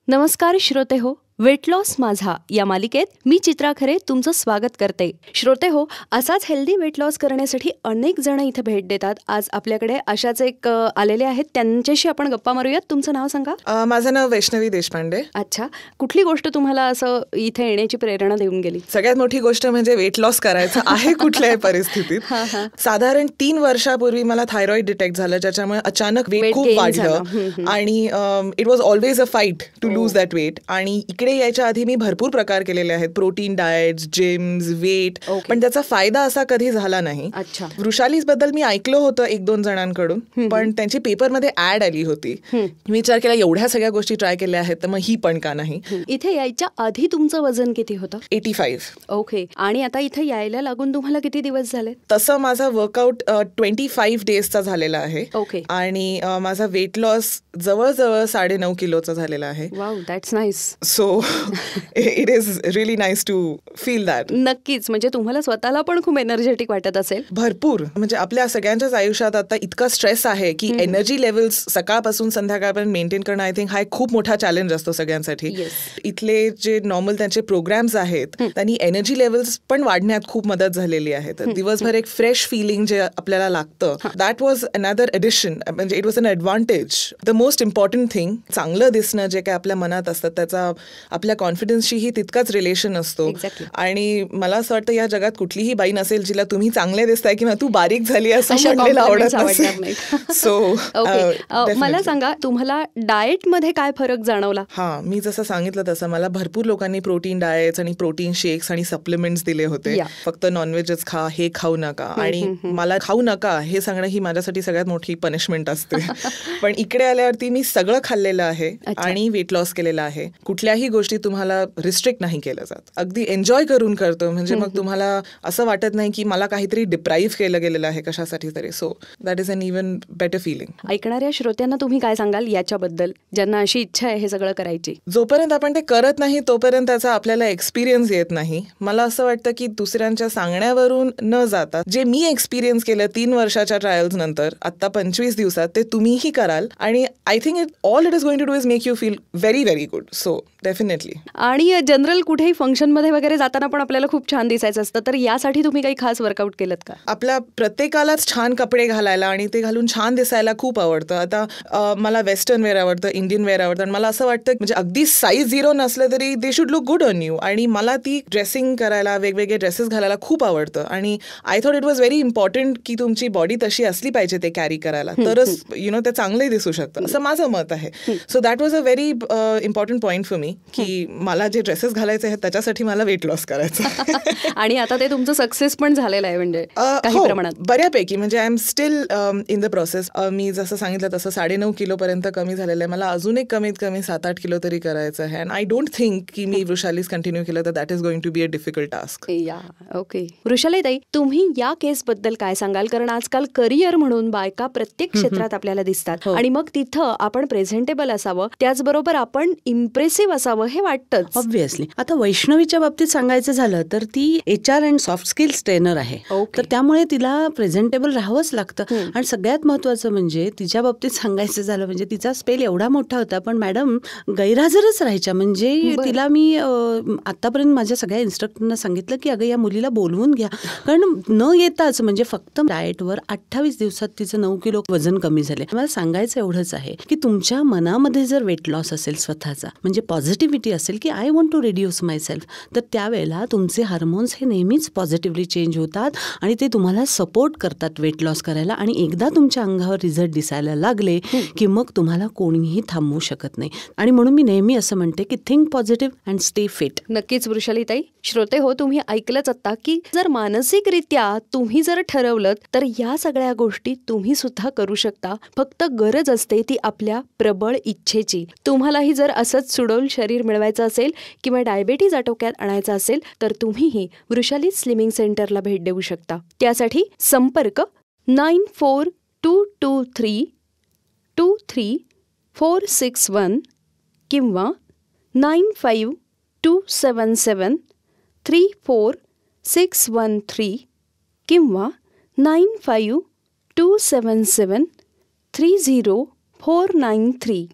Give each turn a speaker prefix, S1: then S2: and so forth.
S1: नमस्कार श्रोते हो, वेट लॉस माझा या मालिकेत मी चित्रा खरे तुमचं स्वागत करते. श्रोते हो, असाच हेल्दी वेट लॉस करण्यासाठी अनेक जण इथे भेट देतात. आज आपल्याकडे अशाच एक आलेले आहेत, त्यांच्याशी आपण गप्पा मारूयात. तुमचं नाव सांगा.
S2: माझं नाव वैष्णवी देशपांडे.
S1: अच्छा, कुठली गोष्ट तुम्हाला असं इथे येण्याची प्रेरणा देऊन गेली?
S2: सगळ्यात मोठी गोष्ट म्हणजे वेट लॉस करायचं आहे कुठल्याही परिस्थितीत. साधारण 3 वर्षापूर्वी मला थायरॉइड डिटेक्ट झालं, ज्याच्यामुळे अचानक वेट खूप वाढलं आणि it was always a fight to lose that weight. आणि इकडे यायच्या आधी मी भरपूर प्रकार केलेले आहेत, प्रोटीन डाएट्स, जिम्स, वेट, पण त्याचा फायदा असा कधी झाला नाही. वृषालीस बद्दल मी ऐकलं होतं 1-2 जणांकडून, पण त्यांची पेपरमध्ये ऍड आली होती. मी विचार केला एवढ्या सगळ्या गोष्टी ट्राय केल्या आहेत तर मग ही पण का नाही.
S1: इथे यायच्या आधी तुमचं वजन किती होतं?
S2: 85.
S1: ओके. आणि आता इथे यायला लागून तुम्हाला किती दिवस झाले?
S2: तसं माझा वर्कआउट 25 डेजचा झालेला आहे.
S1: ओके.
S2: आणि माझा वेट लॉस जवळजवळ 9.5 किलोचा झालेला आहे.
S1: Wow, that's nice.
S2: So it is really nice to feel that.
S1: नक्कीच, म्हणजे तुम्हाला स्वतःला पण खूप एनर्जेटिक वाटत असेल.
S2: भरपूर. म्हणजे आपल्या सगळ्यांच्याच आयुष्यात आता इतका स्ट्रेस आहे की एनर्जी लेवल्स सकाळपासून संध्याकाळपर्यंत मेंटेन करणं आय थिंक हा एक खूप मोठा चॅलेंज असतो सगळ्यांसाठी. इथले जे नॉर्मल त्यांचे प्रोग्राम्स आहेत त्यांनी एनर्जी लेवल्स पण वाढण्यात खूप मदत झालेली आहे. तर दिवसभर एक फ्रेश फिलिंग जे आपल्याला लागतं, दॅट वॉज अनदर एडिशन. म्हणजे it was an advantage. The most important thing, चांगलं दिसणं जे काय आपल्या मनात असतं त्याचा आपल्या कॉन्फिडन्सशीही तितकाच रिलेशन असतो. आणि मला असं वाटतं या जगात कुठलीही बाई नसेल जिला तुम्ही चांगले दिसताय किंवा तू बारीक झाली असं म्हणलेलं आवडत नसेल. सो
S1: मला सांगा, तुम्हाला डाएट मध्ये काय फरक जाणवला?
S2: मी जसं सांगितलं तसं मला भरपूर लोकांनी प्रोटीन डाएट्स आणि प्रोटीन शेक्स आणि सप्लिमेंट्स दिले होते. फक्त नॉनव्हेजच खा, हे खाऊ नका. आणि मला खाऊ नका हे सांगणं ही माझ्यासाठी सगळ्यात मोठी पनिशमेंट असते. पण इकडे आल्यावरती मी सगळं खाल्लेलं आहे आणि वेट लॉस केलेला आहे. कुठल्याही गोष्टी तुम्हाला रिस्ट्रिक्ट नाही केलं जात, अगदी एन्जॉय करून करतो. म्हणजे मग तुम्हाला असं वाटत नाही की मला काहीतरी डिप्राईव्ह केलं गेलेलं आहे कशासाठी तरी. So that is an even better feeling.
S1: ऐकणाऱ्या श्रोत्यांना तुम्ही काय सांगाल याच्याबद्दल, ज्यांना अशी इच्छा आहे हे सगळं करायची?
S2: जोपर्यंत आपण ते करत नाही तोपर्यंत त्याचा आपल्याला एक्सपिरियन्स येत नाही. मला असं वाटतं की दुसऱ्यांच्या सांगण्यावरून न जाता जे मी एक्सपिरियन्स केलं 3 वर्षाच्या ट्रायल्स नंतर आता 25 दिवसात, ते तुम्हीही कराल. आणि I think all it is going to do is make you feel very very good. So definitely.
S1: आणि जनरल कुठेही फंक्शनमध्ये वगैरे जाताना पण आपल्याला खूप छान दिसायचं असतं, तर यासाठी तुम्ही काही खास वर्कआउट केलं का?
S2: आपल्या प्रत्येकालाच छान कपडे घालायला आणि ते घालून छान दिसायला खूप आवडतं. आता मला वेस्टर्न वेअर आवडतं, इंडियन वेअर आवडतं. आणि मला असं वाटतं म्हणजे अगदी साईज 0 नसलं तरी they should look good on you. आणि मला ती ड्रेसिंग करायला, वेगवेगळे ड्रेसेस घालायला खूप आवडतं. आणि I thought it was very important की तुमची बॉडी तशी असली पाहिजे ते कॅरी करायला, तरच ते चांगलंही दिसू शकतं, असं माझं मत आहे. So that was a very important point for me की मला जे ड्रेसेस घालायचे आहेत त्याच्यासाठी मला वेट लॉस करायचं.
S1: आणि आता ते तुमचं सक्सेस पण झालेलं आहे म्हणजे काही प्रमाणात
S2: बऱ्यापैकी. म्हणजे I am still in the process. मी जसं सांगितलं तसं 9.5 किलोपर्यंत कमी झालेलं आहे. मला अजून एक कमीत कमी 7-8 किलो तरी करायचं आहे. अँड आय डोंट थिंक की मी वृषालीस कंटिन्यू केलं तर that is going to be a difficult task.
S1: Okay. वृषालीताई, तुम्ही या केसबद्दल काय सांगाल? कारण आजकाल करिअर म्हणून बायका प्रत्येक क्षेत्रात आपल्याला दिसतात आणि मग तिथं आपण प्रेझेंटेबल असावं, त्याचबरोबर आपण इम्प्रेसिव्ह असावं हे वाटतंच.
S3: ऑब्व्हियसली. आता वैष्णवीच्या बाबतीत सांगायचं झालं तर ती HR and soft skills trainer आहे. तर त्यामुळे तिला प्रेझेंटेबल राहावंच लागतं. आणि सगळ्यात महत्वाचं म्हणजे तिच्या बाबतीत सांगायचं झालं म्हणजे तिचा स्पेल एवढा मोठा होता, पण मॅडम गैरहजरच राहायच्या. म्हणजे तिला मी आतापर्यंत माझ्या सगळ्या इन्स्ट्रक्टरना सांगितलं की अगं या मुलीला बोलवून घ्या, कारण न येताच म्हणजे फक्त डाएटवर 28 दिवसात तिचं 9 किलो वजन कमी झाले. मला सांगायचं एवढंच आहे की तुमच्या मनामध्ये जर वेट लॉस असेल स्वतःचा, म्हणजे पॉझिटिव्हिटी असेल की I want to reduce my self, तर त्यावेळेला तुमचे हार्मोन्स हे नेहमीच पॉझिटिव्हली चेंज होतात आणि ते तुम्हाला सपोर्ट करतात वेट लॉस करायला. आणि एकदा तुमच्या अंगावर रिझल्ट दिसायला लागले की मग तुम्हाला कोणीही थांबवू शकत नाही. आणि म्हणून मी नेहमी असं म्हणते की think positive and stay fit.
S1: नक्कीच वृषालीताई. श्रोते हो, तुम्ही ऐकलंच आता की जर मानसिकरित्या तुम्ही जर ठरवलं तर या सगळ्या गोष्टी तुम्ही सुद्धा करू शकता. फक्त गरज असते ती आपल्या प्रबळ इच्छेची. तुम्हालाही जर असंच सुडौल शरीर मिळवायचं असेल किंवा डायबेटीज आटोक्यात आणायचा असेल तर तुम्हीही वृषाली स्लिमिंग सेंटरला भेट देऊ शकता. त्यासाठी संपर्क 9422323461 किंवा 9527734613 किंवा 9527730493.